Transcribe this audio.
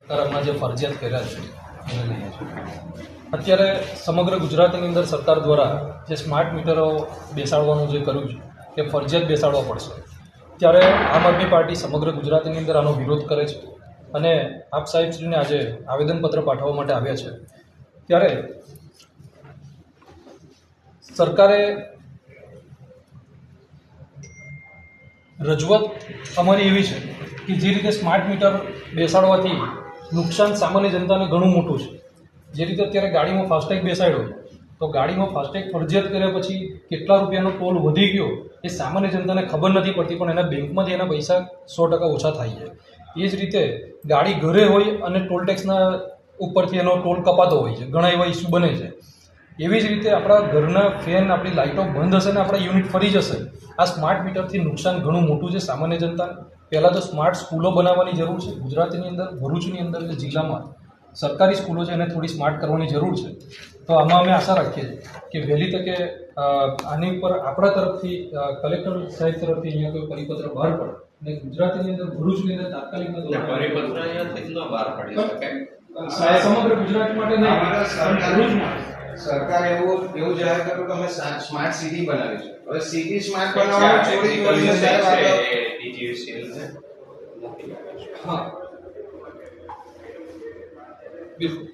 સરકારમાં જે ફરજિયાત કર્યા છે એને લઈએ છીએ. અત્યારે સમગ્ર ગુજરાતની અંદર સરકાર દ્વારા જે સ્માર્ટ મીટરો બેસાડવાનું જે કર્યું છે કે ફરજિયાત બેસાડવા પડશે, ત્યારે આમ આદમી પાર્ટી સમગ્ર ગુજરાતની અંદર આનો વિરોધ કરે છે અને આપ સાહેબશ્રીને આજે આવેદનપત્ર પાઠવવા માટે આવ્યા છે. ત્યારે સરકારે રજૂઆત અમારી એવી છે કે જે રીતે સ્માર્ટ મીટર બેસાડવાથી નુકસાન સામાન્ય જનતાને ઘણું મોટું છે. જે રીતે અત્યારે ગાડીમાં ફાસ્ટેગ બેસાડ્યો તો ગાડીમાં ફાસ્ટેગ ફરજિયાત કર્યા પછી કેટલા રૂપિયાનો ટોલ વધી ગયો એ સામાન્ય જનતાને ખબર નથી પડતી, પણ એના બેંકમાંથી એના પૈસા 100% ઓછા થાય છે. એ જ રીતે ગાડી ઘરે હોય અને ટોલ ટેક્સના ઉપરથી એનો ટોલ કપાતો હોય છે, ઘણા એવા ઇસ્યુ બને છે. એવી જ રીતે આપણા ઘરના ફેન, આપણી લાઇટો બંધ હશે ને આપણા યુનિટ ફરી જશે. આ સ્માર્ટ મીટરથી નુકસાન ઘણું મોટું છે સામાન્ય જનતાને. પહેલાં તો સ્માર્ટ સ્કૂલો બનાવવાની જરૂર છે. ગુજરાતની અંદર, ભરૂચની અંદર જે જિલ્લામાં સરકારી સ્કૂલો છે એને થોડી સ્માર્ટ કરવાની જરૂર છે. તો આમાં અમે આશા રાખીએ છીએ કે વહેલી તકે આની ઉપર આપણા તરફથી કલેક્ટર સાહેબ તરફથી અહીંયા કોઈ પરિપત્ર બહાર પડે અને ગુજરાતની અંદર, ભરૂચની અંદર તાત્કાલિક પરિપત્ર અહીંયાથી ન બહાર પડી શકે. સમગ્ર ગુજરાત માટે નહીં, સરકાર એવું જાહેર કર્યું કે અમે સ્માર્ટ સિટી બનાવીશું. હવે સિટી સ્માર્ટ બનાવવાનું હા બિલકુલ.